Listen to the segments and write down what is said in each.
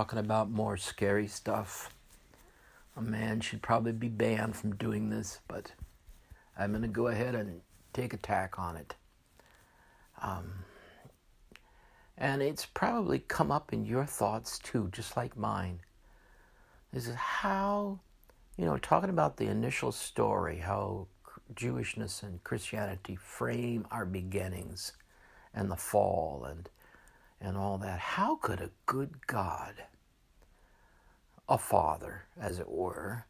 talking about more scary stuff. A man should probably be banned from doing this, but I'm going to go ahead and take a tack on it. And it's probably come up in your thoughts too, just like mine. This is how, talking about the initial story, how Jewishness and Christianity frame our beginnings and the fall and all that. How could a good God, a father, as it were,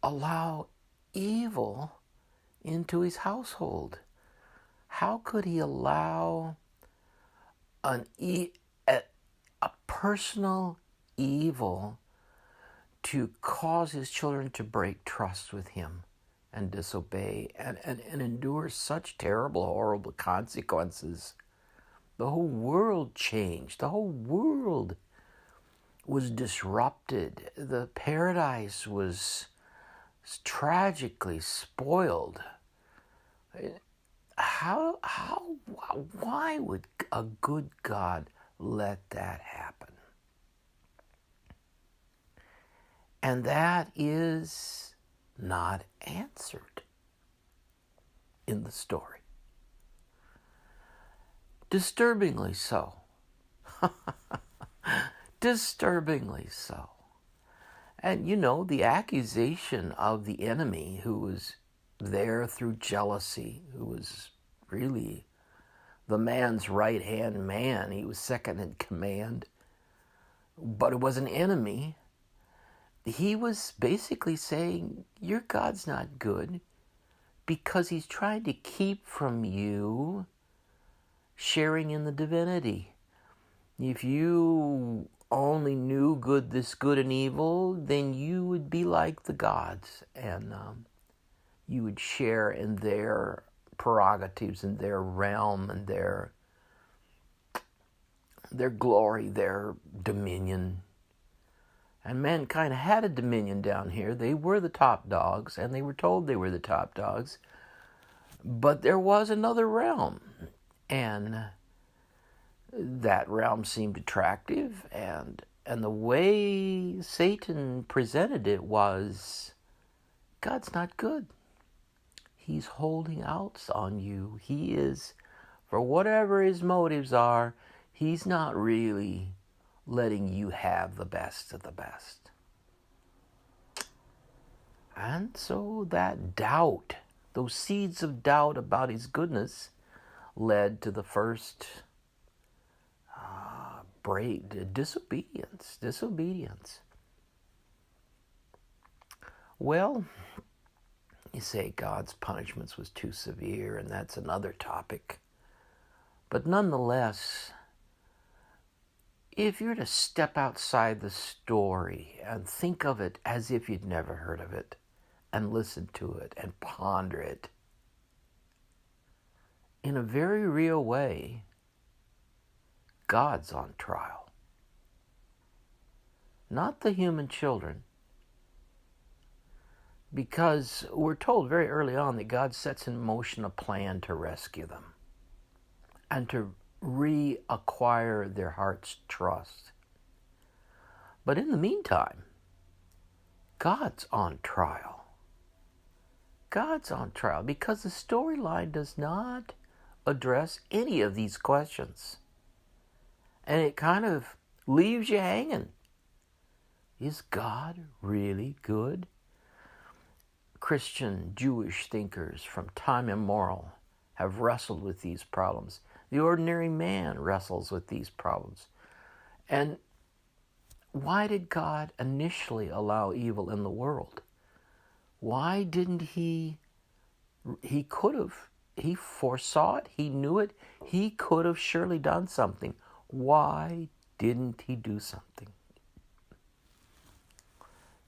allow evil into his household? How could he allow a personal evil to cause his children to break trust with him and disobey and endure such terrible, horrible consequences? The whole world changed. The whole world was disrupted. The paradise was tragically spoiled. Why would a good God let that happen? And that is not answered in the story. Disturbingly so. Disturbingly so. And the accusation of the enemy, who was there through jealousy, who was really the man's right-hand man. He was second in command, but it was an enemy. He was basically saying, your God's not good because he's trying to keep from you sharing in the divinity. If you only knew this good and evil, then you would be like the gods, and you would share in their prerogatives, in their realm, and their glory, their dominion. And mankind had a dominion down here. They were the top dogs, and they were told they were the top dogs. But there was another realm, and that realm seemed attractive, and the way Satan presented it was, God's not good. He's holding out on you. He is, for whatever his motives are, he's not really letting you have the best of the best. And so that doubt, those seeds of doubt about his goodness, led to the first disobedience. Well, you say God's punishments was too severe, and that's another topic. But nonetheless, if you're to step outside the story and think of it as if you'd never heard of it, and listen to it and ponder it, in a very real way, God's on trial. Not the human children. Because we're told very early on that God sets in motion a plan to rescue them and to reacquire their heart's trust. But in the meantime, God's on trial. God's on trial because the storyline does not address any of these questions. And it kind of leaves you hanging. Is God really good? Christian, Jewish thinkers from time immemorial have wrestled with these problems. The ordinary man wrestles with these problems. And why did God initially allow evil in the world? Why didn't he could have. He foresaw it. He knew it. He could have surely done something. Why didn't he do something?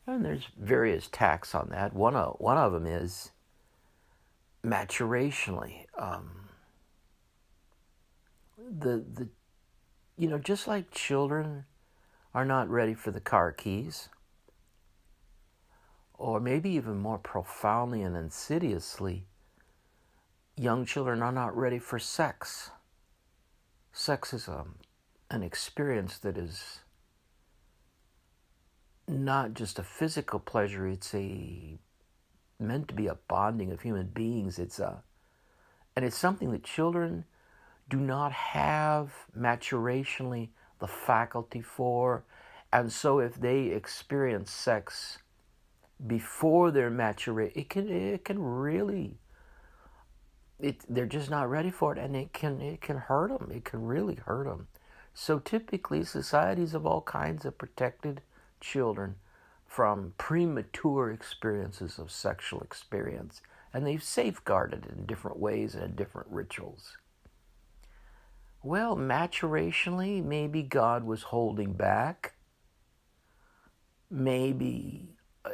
And there's various tacks on that. One of them is maturationally. Just like children are not ready for the car keys, or maybe even more profoundly and insidiously, young children are not ready for sex. Sex is an experience that is not just a physical pleasure, it's meant to be a bonding of human beings. And it's something that children do not have maturationally the faculty for. And so if they experience sex before their maturity, it can really, they're just not ready for it, and it can hurt them. It can really hurt them. So typically, societies of all kinds have protected children from premature experiences of sexual experience, and they've safeguarded it in different ways and in different rituals. Well, maturationally, maybe God was holding back. Maybe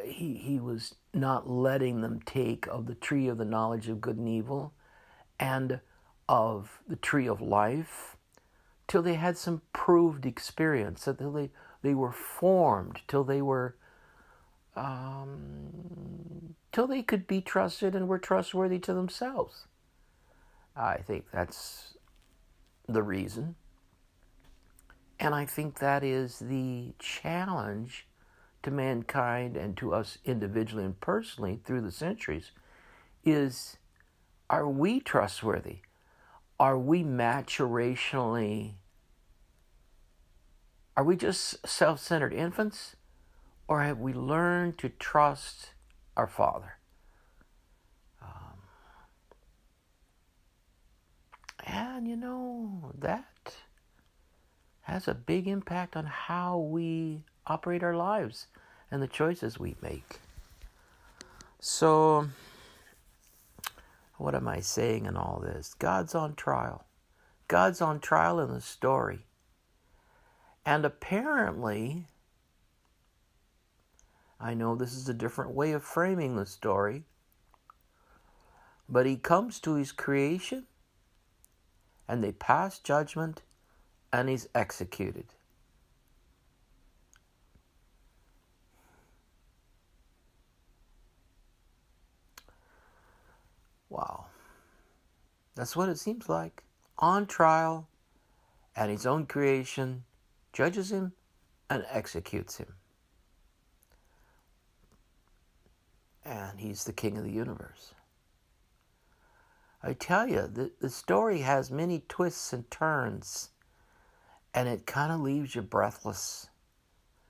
he was not letting them take of the tree of the knowledge of good and evil and of the tree of life till they had some proved experience, till they were formed, till they were till they could be trusted and were trustworthy to themselves. I think that's the reason. And I think that is the challenge to mankind and to us individually and personally through the centuries is, are we trustworthy? Are we maturationally, are we just self-centered infants? Or have we learned to trust our Father? And that has a big impact on how we operate our lives and the choices we make. So, what am I saying in all this? God's on trial. God's on trial in the story. And apparently, I know this is a different way of framing the story, but he comes to his creation, and they pass judgment, and he's executed. Wow. That's what it seems like. On trial, and his own creation judges him and executes him. And he's the king of the universe. I tell you, the story has many twists and turns, and it kind of leaves you breathless.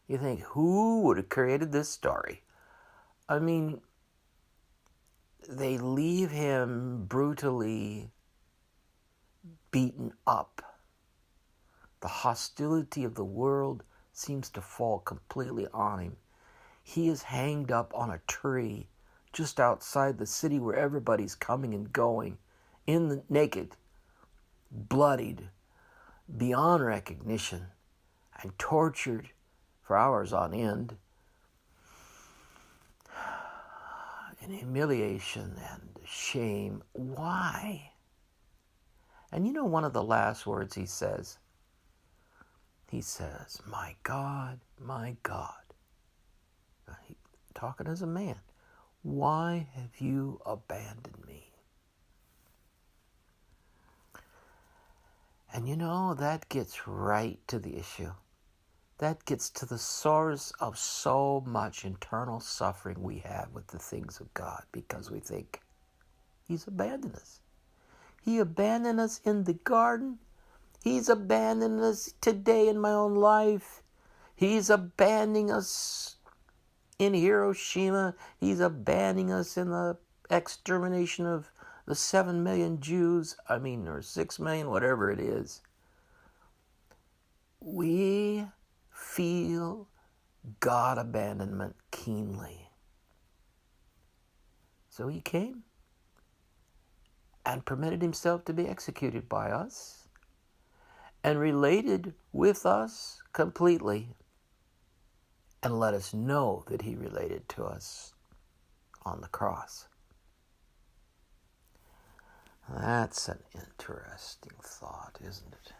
You think, who would have created this story? I mean, they leave him brutally beaten up. The hostility of the world seems to fall completely on him. He is hanged up on a tree just outside the city where everybody's coming and going, naked, bloodied, beyond recognition, and tortured for hours on end, in humiliation and shame. Why? And one of the last words he says, my God, talking as a man, why have you abandoned me? And that gets right to the issue. That gets to the source of so much internal suffering we have with the things of God, because we think he's abandoned us. He abandoned us in the garden. He's abandoned us today in my own life. He's abandoning us in Hiroshima. He's abandoning us in the extermination of the 7 million Jews, or 6 million, whatever it is. We feel God abandonment keenly. So he came and permitted himself to be executed by us and related with us completely, and let us know that he related to us on the cross. That's an interesting thought, isn't it?